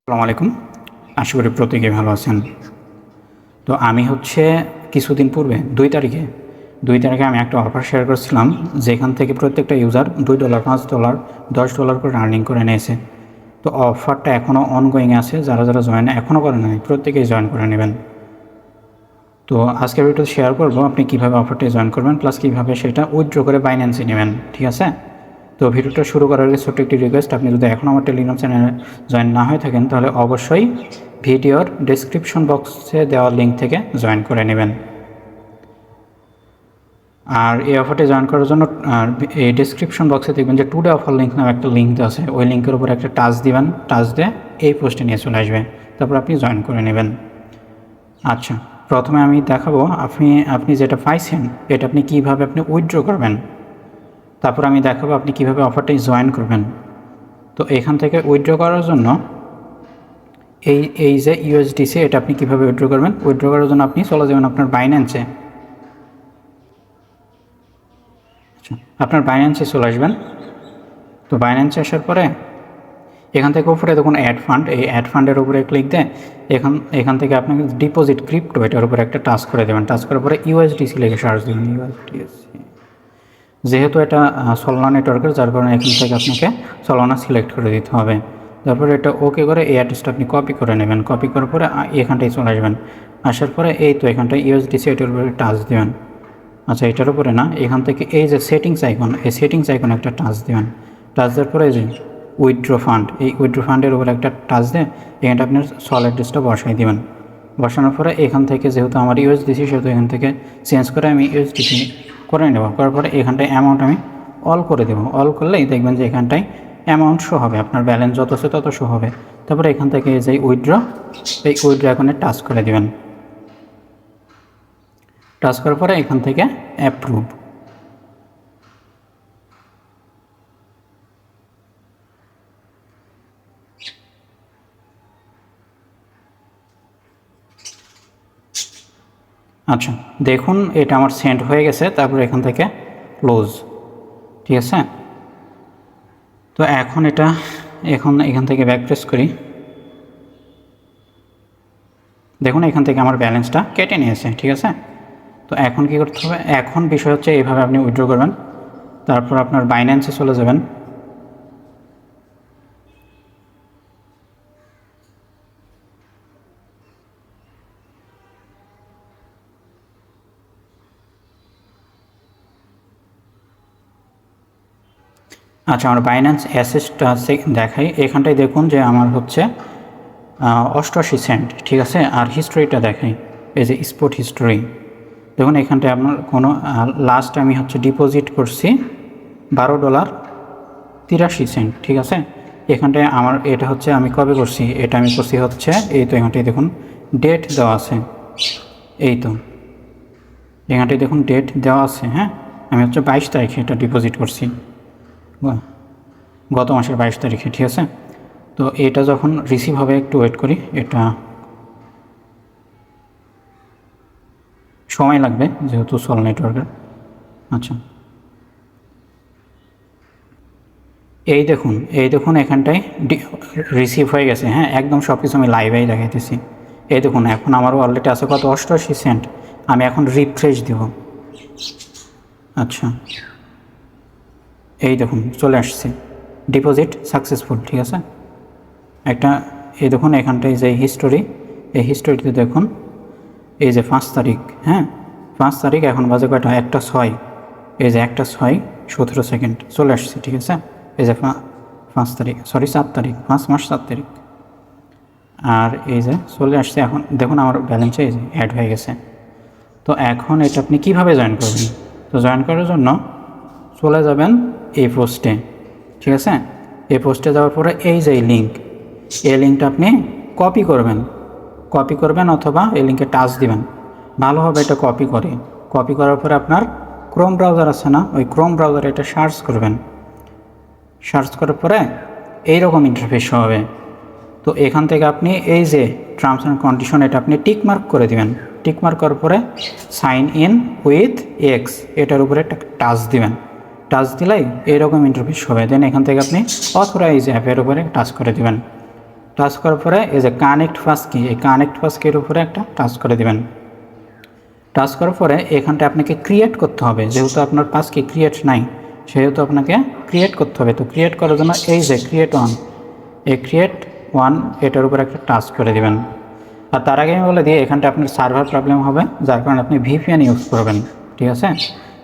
আসসালামু আলাইকুম। আশা করি প্রত্যেকেই ভালো আছেন। তো আমি কিছুদিন পূর্বে 2 তারিখে আমি একটা অফার শেয়ার করেছিলাম, যেখান থেকে প্রত্যেকটা ইউজার $2, $5, $10 করে আর্নিং করে নিয়েছে। তো অফারটা এখনও অনগোয়িং আছে। যারা জয়েন এখনও করেন নাই, প্রত্যেকেই জয়েন করে নেবেন। তো আজকের ভিডিওতে শেয়ার করব আপনি কীভাবে অফারটি জয়েন করবেন, প্লাস কীভাবে সেটা উইথড্র করে বাইন্যান্সে নেবেন। ঠিক আছে? তো ভিডিওটা শুরু করার আগে ছোট্ট একটি রিকোয়েস্ট, আপনি যদি এখনও আমার টেলিগ্রাম চ্যানেলে জয়েন না হয়ে থাকেন তাহলে অবশ্যই ভিডিওর ডেসক্রিপশন বক্সে দেওয়া লিঙ্ক থেকে জয়েন করে নেবেন। আর এই অফারটি জয়েন করার জন্য এই ডেসক্রিপশন বক্সে দেখবেন যে টুডে অফার লিঙ্ক নামে একটা লিঙ্ক আছে। ওই লিঙ্কের উপর একটা টাচ দিবেন, টাচ দিয়ে এই পোস্টে নিয়ে চলে আসবে, তারপর আপনি জয়েন করে নেবেন। আচ্ছা, প্রথমে আমি দেখাবো আপনি যেটা পাইছেন এটা আপনি কীভাবে উইথড্র করবেন। তারপর আমি দেখাবো আপনি কীভাবে অফারটি জয়েন করবেন। তো এখান থেকে উইথড্র করার জন্য এই যে ইউএসডিসি, এটা আপনি কীভাবে উইথড্র করবেন। উইথড্র করার জন্য আপনি চলে যাবেন আপনার বাইন্যান্সে। আচ্ছা, আপনার বাইন্যান্সে চলে আসবেন। তো বাইন্যান্সে আসার পরে এখান থেকে উপরে দেখুন অ্যাড ফান্ড, এই অ্যাড ফান্ডের উপরে ক্লিক দিয়ে এখান থেকে আপনাকে ডিপোজিট ক্রিপ্টো এটার উপরে একটা টাচ করে দেবেন। টাচ করার পরে ইউএসডিসি লিখে সার্চ দেবেন। ইউএসডিসি, যেহেতু এটা সলনা নেটওয়ার্কের, যার কারণে এখান থেকে আপনাকে সলনা সিলেক্ট করে দিতে হবে। তারপরে এটা ওকে করে এই অ্যাড্রেসটা আপনি কপি করে নেবেন। কপি করার পরে এখানটায় চলে আসবেন। আসার পরে এই তো এখানটায় ইউএসডিসি এটার উপরে টাচ দেবেন। আচ্ছা, এটার উপরে না, এখান থেকে এই যে সেটিংস আইকন, এই সেটিংস আইকন একটা টাচ দেবেন। টাচ দেওয়ার পরে এই যে উইথড্র ফান্ড, এই উইথড্র ফান্ডের উপরে একটা টাচ দিয়ে এখানটা আপনার সল অ্যাড্রেসটা বসাই দেবেন। বসানোর পরে এখান থেকে যেহেতু আমার ইউএসডিসি, সেহেতু এখান থেকে চেঞ্জ করে আমি ইউএসডিসি করে নেব। করার পরে এখানটায় অ্যামাউন্ট আমি অল করে দেবো। অল করলেই দেখবেন যে এখানটায় অ্যামাউন্ট শো হবে, আপনার ব্যালেন্স যত আছে তত শো হবে। তারপরে এখান থেকে যে উইথড্র, এই উইথড্র এখানে টাচ করে দেবেন। টাচ করার পরে এখান থেকে অ্যাপ্রুভ। আচ্ছা, দেখুন এটা আমার সেন্ড হয়ে গেছে। তারপরে এখান থেকে ক্লোজ। ঠিক আছে? তো এখান থেকে ব্যাক প্রেস করি। দেখুন এখান থেকে আমার ব্যালেন্সটা কেটে নিয়েছে। ঠিক আছে? তো এখন কী করতে হবে, এখন বিষয় হচ্ছে এইভাবে আপনি উইথড্র করবেন। তারপর আপনার বাইন্যান্সে চলে যাবেন। আচ্ছা, আমার বাইন্যান্স অ্যাসেসটা দেখাই। এখানটায় দেখুন যে আমার 88 সেন্ট। ঠিক আছে? আর হিস্টোরিটা দেখাই, এই যে স্পট হিস্টোরি। দেখুন এখানটায় আপনার লাস্ট আমি ডিপোজিট করছি $12.83। ঠিক আছে? এখানটায় আমার এটা আমি কবে করছি, এটা আমি করছি এই তো এখানটায় দেখুন ডেট দেওয়া আছে। এই তো এখানটায় দেখুন ডেট দেওয়া আছে। হ্যাঁ, আমি 22 তারিখে এটা ডিপোজিট করছি, গত মাসের 22 তারিখে। ঠিক আছে? তো এটা যখন রিসিভ হবে, একটু ওয়েট করি, এটা সময় লাগবে যেহেতু সল নেটওয়ার্কের। আচ্ছা, এই দেখুন এখানটায় রিসিভ হয়ে গেছে। হ্যাঁ, একদম সব কিছু আমি লাইভেই দেখাইতেছি। এই দেখুন এখন আমারও অলরেডি আছে কত, 88 সেন্ট। আমি এখন রিফ্রেশ দেব। আচ্ছা, এই দেখুন চলে আসছে, ডিপোজিট সাকসেসফুল। ঠিক আছে? এই দেখুন এখানটায় যে হিস্টোরি, এই হিস্টোরিতে দেখুন এই যে 5 তারিখ। হ্যাঁ, 5 তারিখ, এখন বাজে কয়টা, 1:06। এই যে 1:06:17 চলে আসছে। ঠিক আছে? এই যে 5 তারিখ, সরি 7 তারিখ, 5 মাস 7 তারিখ। আর এই যে চলে আসছে। এখন দেখুন আমার ব্যালেন্সে এই যে অ্যাড হয়ে গেছে। তো এখন এটা আপনি কীভাবে জয়েন করবেন। তো জয়েন করার জন্য চলে যাবেন এই পোস্টে। ঠিক আছে? এই পোস্টে যাওয়ার পরে এই যে লিঙ্ক, এই লিঙ্কটা আপনি কপি করবেন অথবা এই লিঙ্কে টাচ দিবেন। ভালো হবে এটা কপি করার পরে আপনার ক্রোম ব্রাউজার আছে না, ওই ক্রোম ব্রাউজারে এটা সার্চ করবেন। সার্চ করার পরে এইরকম ইন্টারফেস হবে। তো এখান থেকে আপনি এই যে টার্মস অ্যান্ড কন্ডিশন, এটা আপনি টিক মার্ক করে দিবেন। টিক মার্ক করার পরে সাইন ইন উইথ এক্স, এটার উপরে একটা টাচ দিবেন। টাচ দিলেই এইরকম ইন্টারফেস হবে। দেন এখান থেকে আপনি অথরাইজ অ্যাপের উপরে টাচ করে দেবেন। টাচ করার পরে এই যে কানেক্ট পাস কি, এই কানেক্ট পাস কির উপরে একটা টাচ করে দিবেন। টাচ করার পরে এখানটা আপনাকে ক্রিয়েট করতে হবে, যেহেতু আপনার পাস কি ক্রিয়েট নাই সেহেতু আপনাকে ক্রিয়েট করতে হবে। তো ক্রিয়েট করার জন্য এই যে ক্রিয়েট ওয়ান, এই ক্রিয়েট ওয়ান এটার উপর একটা টাচ করে দিবেন। আর তার আগে আমি বলে দিই এখানটা আপনার সার্ভার প্রবলেম হবে, যার কারণে আপনি ভিপিএন ইউজ করবেন, ঠিক আছে।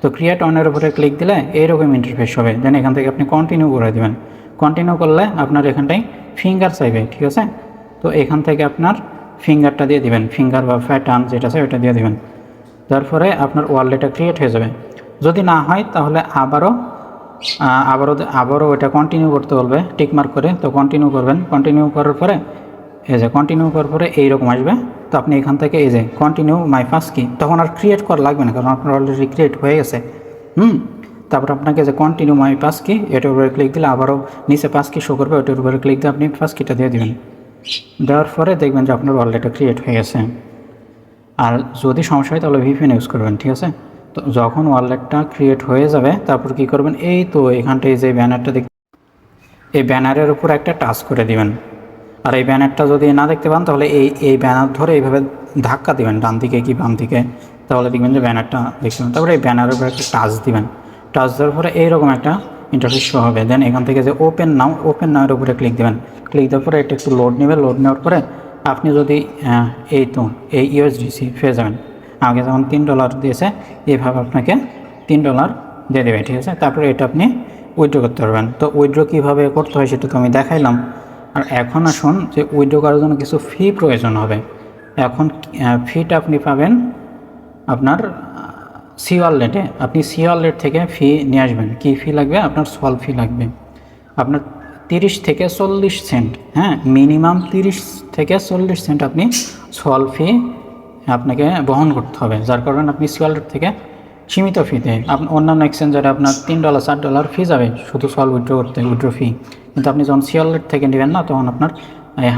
তো ক্রিয়েট ওয়ানের উপরে ক্লিক দিলে এইরকম ইন্টারফেস হবে, দেন এখান থেকে আপনি কন্টিনিউ করে দেবেন। কন্টিনিউ করলে আপনার এখানটায় ফিঙ্গার চাইবে, ঠিক আছে। তো এখান থেকে আপনার ফিঙ্গারটা দিয়ে দিবেন, ফিঙ্গার বা প্যাটার্ন যেটা আছে ওইটা দিয়ে দিবেন। তারপরে আপনার ওয়ালেটটা ক্রিয়েট হয়ে যাবে। যদি না হয় তাহলে আবারও ওইটা কন্টিনিউ করতে বলবে টিকমার্ক করে, তো কন্টিনিউ করবেন। কন্টিনিউ করার পরে এই যে কন্টিনিউ করার পরে এইরকম আসবে। তো আপনি এখান থেকে এই যে কন্টিনিউ মাই পাস কি, তখন আর ক্রিয়েট করা লাগবে না, কারণ আপনার অলরেডি ক্রিয়েট হয়ে গেছে। তারপর আপনাকে যে কন্টিনিউ মাই পাস কি এটার উপরে ক্লিক দিলে আবারও নিচে পাস কি শো করবে, ওটার উপরে ক্লিক দিয়ে আপনি পাস কিটা দিয়ে দেবেন। দেওয়ার পরে দেখবেন যে আপনার ওয়ালেটটা ক্রিয়েট হয়ে গেছে। আর যদি সমস্যা হয় তাহলে ভিপিএন ইউজ করবেন, ঠিক আছে। তো যখন ওয়ালেটটা ক্রিয়েট হয়ে যাবে তারপর কি করবেন, এই তো এখানটায় যে ব্যানারটা এই ব্যানারের উপর একটা টাচ করে দিবেন। আর এই ব্যানারটা যদি না দেখতে পান তাহলে এই ব্যানার ধরে এইভাবে ধাক্কা দিবেন ডান দিকে কি বাম দিকে, তাহলে দেখবেন যে ব্যানারটা দেখতে পাবেন। তারপরে এই ব্যানারের উপর একটা টাচ দিবেন। টাচ দেওয়ার পরে এইরকম একটা ইন্টারফেস শো হবে। দেন এখান থেকে যে ওপেন নাওয়ের উপরে ক্লিক দেবেন। ক্লিক দেওয়ার পরে এটা একটু লোড নেবে। লোড নেওয়ার পরে আপনি যদি এই ইউএসডিসি পেয়ে যাবেন। আমাকে যখন $3 দিয়েছে, এইভাবে আপনাকে $3 দিয়ে দেবে, ঠিক আছে। তারপরে এটা আপনি উইথড্র করতে পারবেন। তো উইথড্র কীভাবে করতে হয় সেটা তো আমি দেখাইলাম। আর এখন আসুন যে উইথড্র করার জন্য কিছু ফি প্রয়োজন হবে। এখন ফিটা আপনি পাবেন আপনার সি ওয়ালেটে। আপনি সি ওয়ালেট থেকে ফি নিয়ে আসবেন। কী ফি লাগবে? আপনার সল ফি লাগবে আপনার 30 থেকে 40 সেন্ট, হ্যাঁ, মিনিমাম 30 থেকে 40 সেন্ট আপনি সল ফি আপনাকে বহন করতে হবে। যার কারণে আপনি সি ওয়ালেট থেকে সীমিত ফিতে অন্যান্য এক্সচেঞ্জারে আপনার $3 $4 ফি যাবে শুধু সল উইথড্র করতে, উইথড্র ফি। কিন্তু আপনি যখন সি ওয়ালেট থেকে নেবেন না, তখন আপনার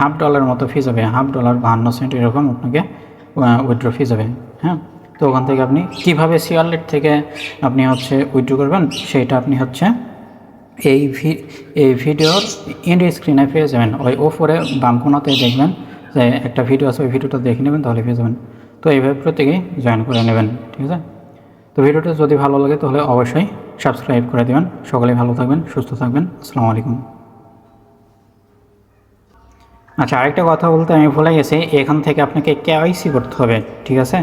$50 মতো ফি যাবে, $50 52 সেন্ট এরকম আপনাকে উইথড্র ফি যাবে, হ্যাঁ। তো ওখান থেকে আপনি কীভাবে সি ওয়ালেট থেকে আপনি উইথড্র করবেন সেইটা আপনি এই ভিডিওর এন্ড স্ক্রিনে পেয়ে যাবেন। ওই ওপরে বাম কোণাতে দেখবেন যে একটা ভিডিও আছে, ওই ভিডিওটা দেখে নেবেন, তাহলে পেয়ে যাবেন। তো এইভাবে প্রত্যেকেই জয়েন করে নেবেন, ঠিক আছে। তো ভিডিওটা যদি ভালো লাগে তাহলে অবশ্যই সাবস্ক্রাইব করে দেবেন। সকলেই ভালো থাকবেন, সুস্থ থাকবেন। আসসালামু আলাইকুম। আচ্ছা, আরেকটা কথা বলতে আমি ভুলে গেছি, এখান থেকে আপনাকে কেওয়াইসি করতে হবে, ঠিক আছে।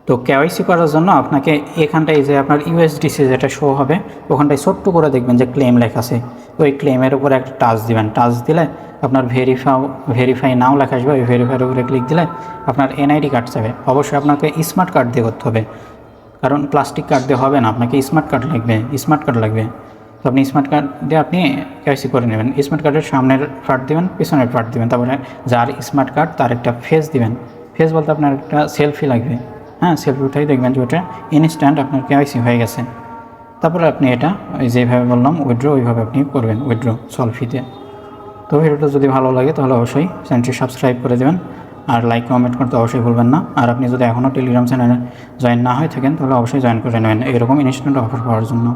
তো কেওয়াইসি করার জন্য আপনাকে এখানটায় যে আপনার ইউএসডিসি যেটা শো হবে ওখানটায় ছোট্ট করে দেখবেন যে ক্লেম লেখা আছে, ওই ক্লেমের উপরে একটা টাচ দিবেন। টাচ দিলে আপনার ভেরিফাই নাও লেখা আসবে, ওই ভেরিফাইয়ের উপরে ক্লিক দিলে আপনার এনআইডি কার্ড চাবে। অবশ্যই আপনাকে স্মার্ট কার্ড দিয়ে করতে হবে, কারণ প্লাস্টিক কার্ড দিয়ে হবে না, আপনাকে স্মার্ট কার্ড লাগবে। তো আপনি স্মার্ট কার্ড দিয়ে আপনি কেওয়াইসি করে নেবেন। স্মার্ট কার্ডের সামনের পার্ট দিবেন, পিছনের পার্ট দিবেন। তারপরে যার স্মার্ট কার্ড তার একটা ফেস দিবেন। ফেস বলতে আপনার একটা সেলফি লাগবে, হ্যাঁ। সেলফি উঠাই দেখবেন যে ওটা ইনস্ট্যান্ট আপনার কেওয়াইসি হয়ে গেছে। তারপরে আপনি এটা যেভাবে বললাম উইথড্র, ওইভাবে আপনি করবেন উইথড্র সলফিতে। তো ভিডিওটা যদি ভালো লাগে তাহলে অবশ্যই চ্যানেলটি সাবস্ক্রাইব করে দেবেন, আর লাইক কমেন্ট করতে অবশ্যই ভুলবেন না। আর আপনি যদি এখনও টেলিগ্রাম চ্যানেলে জয়েন না হয়ে থাকেন তাহলে অবশ্যই জয়েন করে নেবেন এরকম ইনস্ট্যান্ট অফার পাওয়ার জন্য।